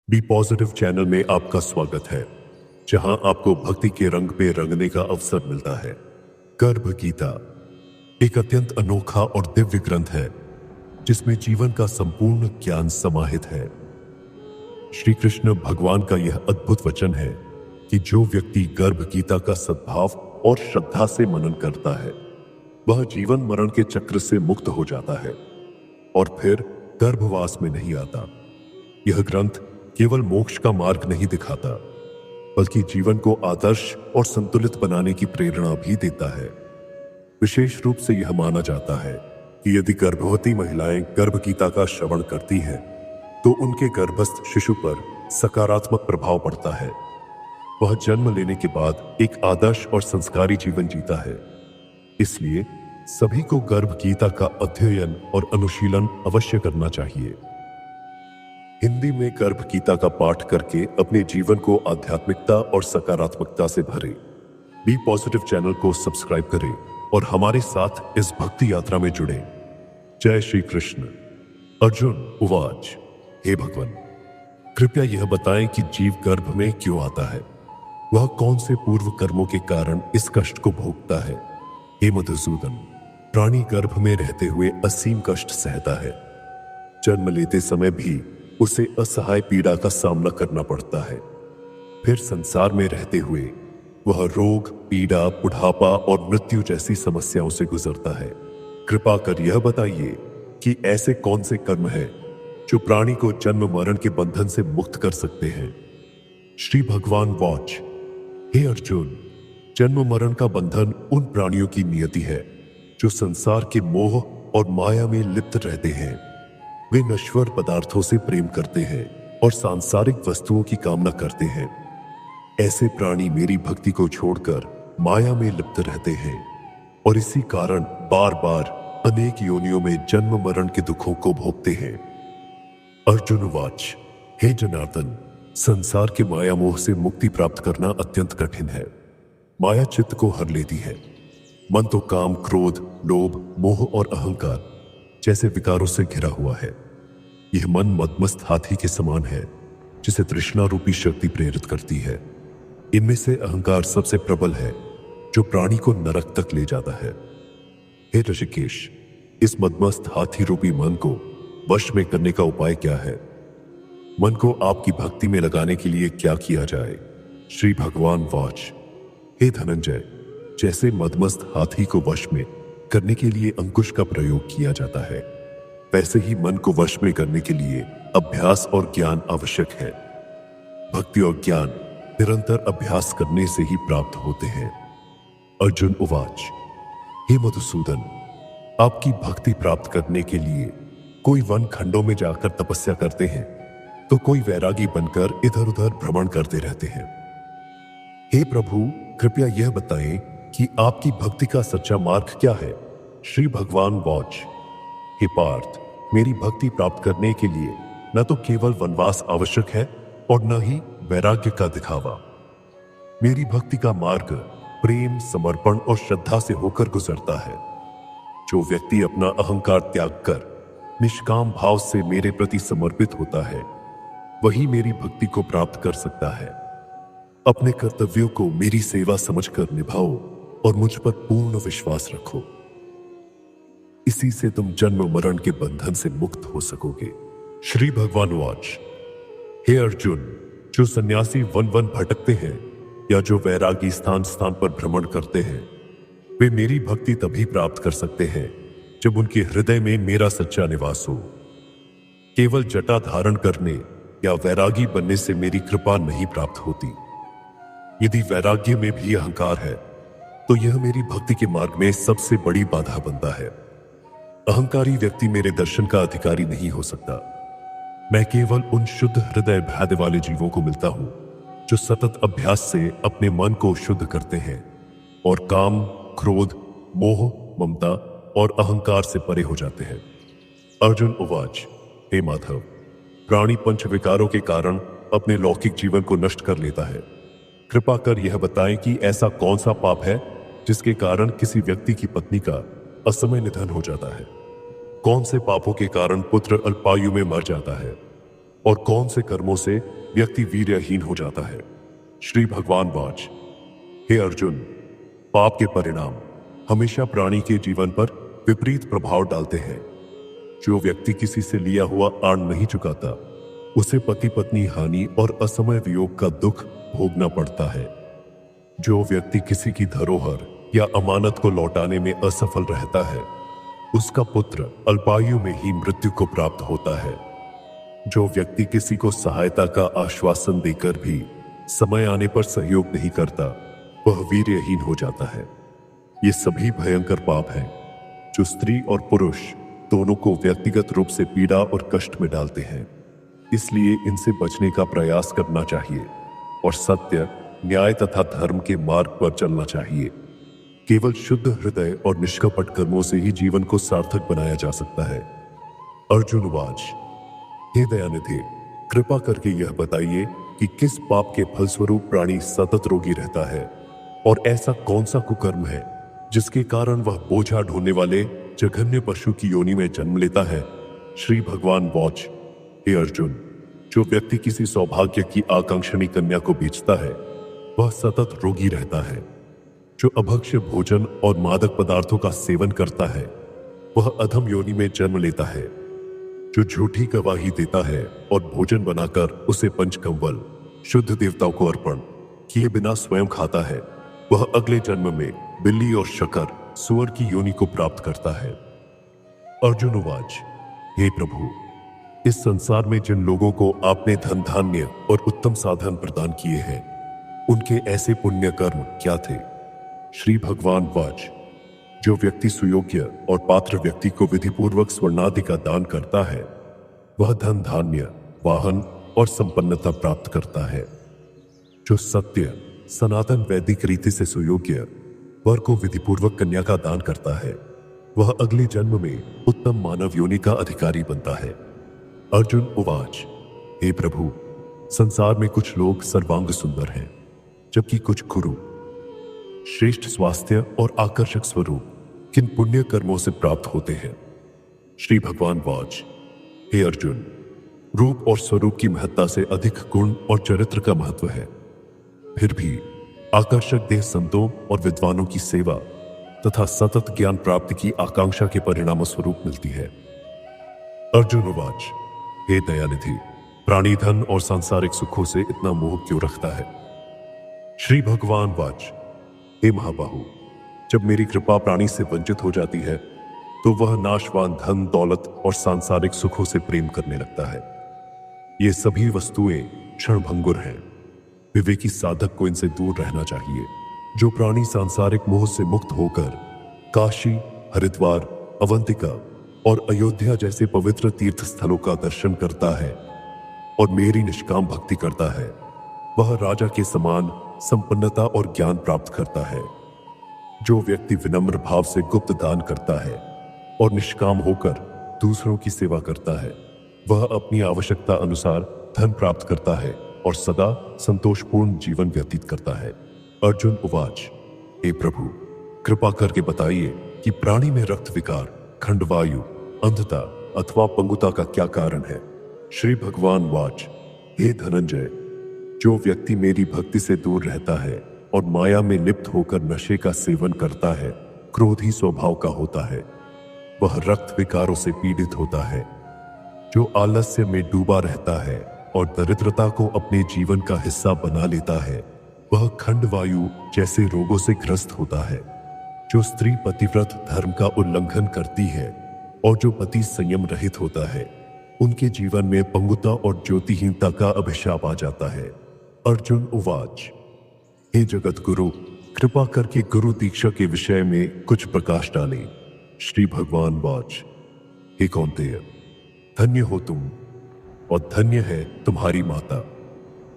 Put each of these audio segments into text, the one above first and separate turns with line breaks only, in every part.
B positive channel में आपका स्वागत है, जहां आपको भक्ति के रंग पे रंगने का अवसर मिलता है। गर्भ गीता एक अत्यंत अनोखा और दिव्य ग्रंथ है, जिसमें जीवन का संपूर्ण ज्ञान समाहित है। श्री कृष्ण भगवान का यह अद्भुत वचन है कि जो व्यक्ति गर्भ गीता का सद्भाव और श्रद्धा से मनन करता है, वह जीवन मरण के चक्र से मुक्त हो जाता है और फिर गर्भवास में नहीं आता। यह ग्रंथ केवल मोक्ष का मार्ग नहीं दिखाता, बल्कि जीवन को आदर्श और संतुलित बनाने की प्रेरणा भी देता है। विशेष रूप से यह माना जाता है कि यदि गर्भवती महिलाएं गर्भ गीता का श्रवण करती हैं, तो उनके गर्भस्थ शिशु पर सकारात्मक प्रभाव पड़ता है। वह जन्म लेने के बाद एक आदर्श और संस्कारी जीवन जीता है। इसलिए सभी को गर्भ गीता का अध्ययन और अनुशीलन अवश्य करना चाहिए। हिंदी में गर्भ गीता का पाठ करके अपने जीवन को आध्यात्मिकता और सकारात्मकता से भरें। बी पॉजिटिव चैनल को सब्सक्राइब करें और हमारे साथ इस भक्ति यात्रा में जुड़ें। जय श्री कृष्ण। अर्जुन उवाच, हे भगवान, कृपया यह बताएं कि जीव गर्भ में क्यों आता है। वह कौन से पूर्व कर्मों के कारण इस कष्ट को भोगता है। हे मधुसूदन, प्राणी गर्भ में रहते हुए असीम कष्ट सहता है। जन्म लेते समय भी उसे असहाय पीड़ा का सामना करना पड़ता है। फिर संसार में रहते हुए वह रोग, पीड़ा, बुढ़ापा और मृत्यु जैसी समस्याओं से गुजरता है। कृपा कर यह बताइए कि ऐसे कौन से कर्म हैं जो प्राणी को जन्म मरण के बंधन से मुक्त कर सकते हैं। श्री भगवान वाच, हे अर्जुन, जन्म मरण का बंधन उन प्राणियों की नियति है जो संसार के मोह और माया में लिप्त रहते हैं। वे नश्वर पदार्थों से प्रेम करते हैं और सांसारिक वस्तुओं की कामना करते हैं। ऐसे प्राणी मेरी भक्ति को छोड़कर माया में लिप्त रहते हैं और इसी कारण बार बार अनेक योनियों में जन्म मरण के दुखों को भोगते हैं। अर्जुन वाच, हे जनार्दन, संसार के माया मोह से मुक्ति प्राप्त करना अत्यंत कठिन है। माया चित्त को हर लेती है। मन तो काम, क्रोध, लोभ, मोह और अहंकार जैसे विकारों से घिरा हुआ है। यह मन मदमस्त हाथी के समान है, जिसे तृष्णा रूपी शक्ति प्रेरित करती है। इनमें से अहंकार सबसे प्रबल है, जो प्राणी को नरक तक ले जाता है। हे ऋषिकेश, इस मदमस्त हाथी रूपी मन को वश में करने का उपाय क्या है। मन को आपकी भक्ति में लगाने के लिए क्या किया जाए। श्री भगवान वाच, हे धनंजय, जैसे मदमस्त हाथी को वश में करने के लिए अंकुश का प्रयोग किया जाता है, वैसे ही मन को वश में करने के लिए अभ्यास और ज्ञान आवश्यक है। भक्ति और ज्ञान निरंतर अभ्यास करने से ही प्राप्त होते हैं। अर्जुन उवाच, हे मधुसूदन, आपकी भक्ति प्राप्त करने के लिए कोई वन खंडों में जाकर तपस्या करते हैं, तो कोई वैरागी बनकर इधर उधर भ्रमण करते रहते हैं। हे प्रभु, कृपया यह बताएं कि आपकी भक्ति का सच्चा मार्ग क्या है। श्री भगवान वाच, हे पार्थ, मेरी भक्ति प्राप्त करने के लिए न तो केवल वनवास आवश्यक है और न ही वैराग्य का दिखावा। मेरी भक्ति का मार्ग प्रेम, समर्पण और श्रद्धा से होकर गुजरता है। जो व्यक्ति अपना अहंकार त्याग कर निष्काम भाव से मेरे प्रति समर्पित होता है, वही मेरी भक्ति को प्राप्त कर सकता है। अपने कर्तव्यों को मेरी सेवा समझकर निभाओ और मुझ पर पूर्ण विश्वास रखो। इसी से तुम जन्म मरण के बंधन से मुक्त हो सकोगे। श्री भगवान वाच, हे अर्जुन, जो सन्यासी वन वन भटकते हैं या जो वैरागी स्थान स्थान पर भ्रमण करते हैं, वे मेरी भक्ति तभी प्राप्त कर सकते हैं जब उनके हृदय में मेरा सच्चा निवास हो। केवल जटा धारण करने या वैरागी बनने से मेरी कृपा नहीं प्राप्त होती। यदि वैराग्य में भी अहंकार है, तो यह मेरी भक्ति के मार्ग में सबसे बड़ी बाधा बनता है। अहंकारी व्यक्ति मेरे दर्शन का अधिकारी नहीं हो सकता। मैं केवल उन शुद्ध हृदय भाद्य वाले जीवों को मिलता हूं, जो सतत अभ्यास से अपने मन को शुद्ध करते हैं और काम, क्रोध, मोह, ममता और अहंकार से परे हो जाते हैं। अर्जुन उवाच, हे माधव, प्राणी पंच विकारों के कारण अपने लौकिक जीवन को नष्ट कर लेता है। कृपा कर यह बताएं कि ऐसा कौन सा पाप है जिसके कारण किसी व्यक्ति की पत्नी का असमय निधन हो जाता है। कौन से पापों के कारण पुत्र अल्पायु में मर जाता है और कौन से कर्मों से व्यक्ति वीर्यहीन हो जाता है। श्री भगवान वाच, हे अर्जुन, पाप के परिणाम हमेशा प्राणी के जीवन पर विपरीत प्रभाव डालते हैं। जो व्यक्ति किसी से लिया हुआ आण नहीं चुकाता, उसे पति पत्नी हानि और असमय वियोग का दुख भोगना पड़ता है। जो व्यक्ति किसी की धरोहर या अमानत को लौटाने में असफल रहता है, उसका पुत्र अल्पायु में ही मृत्यु को प्राप्त होता है। जो व्यक्ति किसी को सहायता का आश्वासन देकर भी समय आने पर सहयोग नहीं करता, वह वीर्यहीन हो जाता है। ये सभी भयंकर पाप हैं जो स्त्री और पुरुष दोनों को व्यक्तिगत रूप से पीड़ा और कष्ट में डालते हैं। इसलिए इनसे बचने का प्रयास करना चाहिए और सत्य, न्याय तथा धर्म के मार्ग पर चलना चाहिए। केवल शुद्ध हृदय और निष्कपट कर्मों से ही जीवन को सार्थक बनाया जा सकता है। अर्जुन वाच, हे दयानिधि, कृपा करके यह बताइए कि किस पाप के फलस्वरूप प्राणी सतत रोगी रहता है और ऐसा कौन सा कुकर्म है जिसके कारण वह बोझा ढोने वाले जघन्य पशु की योनि में जन्म लेता है। श्री भगवान वाच, हे अर्जुन, जो व्यक्ति किसी सौभाग्य की आकांक्षणी कन्या को बेचता है, वह सतत रोगी रहता है। जो अभक्ष्य भोजन और मादक पदार्थों का सेवन करता है, वह अधम योनि में जन्म लेता है। जो झूठी गवाही देता है और भोजन बनाकर उसे पंचकंवल शुद्ध देवताओं को अर्पण किए बिना स्वयं खाता है, वह अगले जन्म में बिल्ली और शकर सुअर की योनि को प्राप्त करता है। अर्जुन उवाच, हे प्रभु, इस संसार में जिन लोगों को आपने धन धान्य और उत्तम साधन प्रदान किए हैं, उनके ऐसे पुण्य कर्म क्या थे। श्री भगवान वाच, जो व्यक्ति सुयोग्य और पात्र व्यक्ति को विधिपूर्वक स्वर्णादि का दान करता है, वह धन धान्य, वाहन और संपन्नता प्राप्त करता है। जो सत्य, सनातन वैदिक रीति से सुयोग्य वर को विधिपूर्वक कन्या का दान करता है, वह अगले जन्म में उत्तम मानव योनि का अधिकारी बनता है। अर्जुन उवाच, हे प्रभु, संसार में कुछ लोग सर्वांग सुंदर हैं, जबकि कुछ कुरु श्रेष्ठ स्वास्थ्य और आकर्षक स्वरूप किन पुण्य कर्मों से प्राप्त होते हैं। श्री भगवान वाच, हे अर्जुन, रूप और स्वरूप की महत्ता से अधिक गुण और चरित्र का महत्व है। फिर भी आकर्षक देह संतों और विद्वानों की सेवा तथा सतत ज्ञान प्राप्ति की आकांक्षा के परिणाम स्वरूप मिलती है। अर्जुन उवाच, हे दयानिधि, प्राणी धन और सांसारिक सुखों से इतना मोह क्यों रखता है। श्री भगवान वाच, हे महाबाहु, जब मेरी कृपा प्राणी से वंचित हो जाती है, तो वह नाशवान धन, दौलत और सांसारिक सुखों से प्रेम करने लगता है। ये सभी वस्तुएं क्षणभंगुर हैं। विवेकी साधक को इनसे दूर रहना चाहिए। जो प्राणी सांसारिक मोह से मुक्त होकर काशी, हरिद्वार, अवंतिका और अयोध्या जैसे पवित्र तीर्थ स्थलों का दर्शन करता है और मेरी निष्काम भक्ति करता है, वह राजा के समान संपन्नता और ज्ञान प्राप्त करता है। जो व्यक्ति विनम्र भाव से गुप्त दान करता है और निष्काम होकर दूसरों की सेवा करता है, वह अपनी आवश्यकता अनुसार धन प्राप्त करता है और सदा संतोषपूर्ण जीवन व्यतीत करता है। अर्जुन उवाच, हे प्रभु, कृपा करके बताइए कि प्राणी में रक्त विकार, खंडवायु, अंधता अथवा पंगुता का क्या कारण है। श्री भगवान वाच, हे धनंजय, जो व्यक्ति मेरी भक्ति से दूर रहता है और माया में लिप्त होकर नशे का सेवन करता है, क्रोधी स्वभाव का होता है, वह रक्त विकारों से पीड़ित होता है। जो आलस्य में डूबा रहता है और दरिद्रता को अपने जीवन का हिस्सा बना लेता है, वह खंडवायु जैसे रोगों से ग्रस्त होता है। जो स्त्री पतिव्रत धर्म का उल्लंघन करती है और जो पति संयम रहित होता है, उनके जीवन में पंगुता और ज्योतिहीनता का अभिशाप आ जाता है। अर्जुन उवाच, हे जगत गुरु, कृपा करके गुरु दीक्षा के विषय में कुछ प्रकाश डालें। श्री भगवान वाच, हे कौन्तेय, धन्य हो तुम और धन्य है तुम्हारी माता,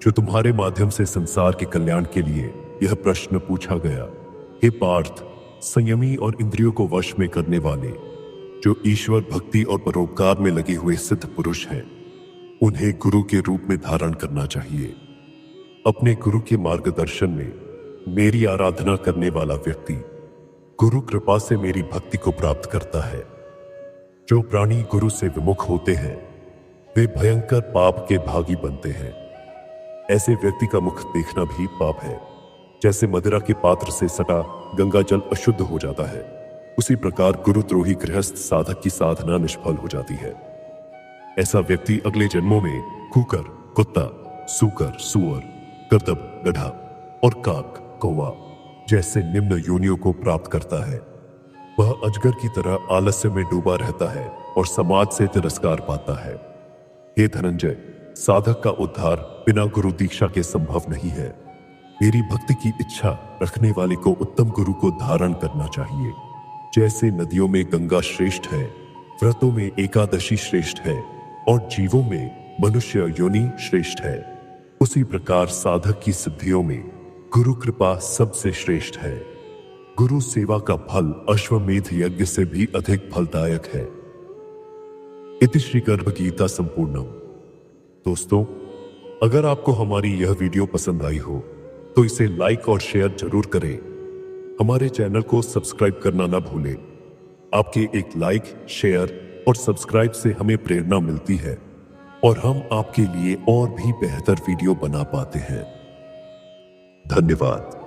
जो तुम्हारे माध्यम से संसार के कल्याण के लिए यह प्रश्न पूछा गया। हे पार्थ, संयमी और इंद्रियों को वश में करने वाले, जो ईश्वर भक्ति और परोपकार में लगे हुए सिद्ध पुरुष हैं, उन्हें गुरु के रूप में धारण करना चाहिए। अपने गुरु के मार्गदर्शन में मेरी आराधना करने वाला व्यक्ति गुरु कृपा से मेरी भक्ति को प्राप्त करता है। जो प्राणी गुरु से विमुख होते हैं, वे भयंकर पाप के भागी बनते हैं। ऐसे व्यक्ति का मुख देखना भी पाप है। जैसे मदिरा के पात्र से सटा गंगा जल अशुद्ध हो जाता है, उसी प्रकार गुरुद्रोही गृहस्थ साधक की साधना निष्फल हो जाती है। ऐसा व्यक्ति अगले जन्मों में कुकर, कुत्ता, सूकर, सुअर, करदब, गधा और काक, कौवा जैसे निम्न योनियों को प्राप्त करता है। वह अजगर की तरह आलस्य में डूबा रहता है और समाज से तिरस्कार पाता है। हे धनंजय, साधक का उद्धार बिना गुरु दीक्षा के संभव नहीं है। मेरी भक्ति की इच्छा रखने वाले को उत्तम गुरु को धारण करना चाहिए। जैसे नदियों में गंगा श्रेष्ठ है, व्रतों में एकादशी श्रेष्ठ है और जीवों में मनुष्य योनि श्रेष्ठ है, उसी प्रकार साधक की सिद्धियों में गुरु कृपा सबसे श्रेष्ठ है। गुरु सेवा का फल अश्वमेध यज्ञ से भी अधिक फलदायक है। इति श्री गर्भ गीता संपूर्णम। दोस्तों, अगर आपको हमारी यह वीडियो पसंद आई हो तो इसे लाइक और शेयर जरूर करें। हमारे चैनल को सब्सक्राइब करना ना भूलें। आपके एक लाइक, शेयर और सब्सक्राइब से हमें प्रेरणा मिलती है और हम आपके लिए और भी बेहतर वीडियो बना पाते हैं। धन्यवाद।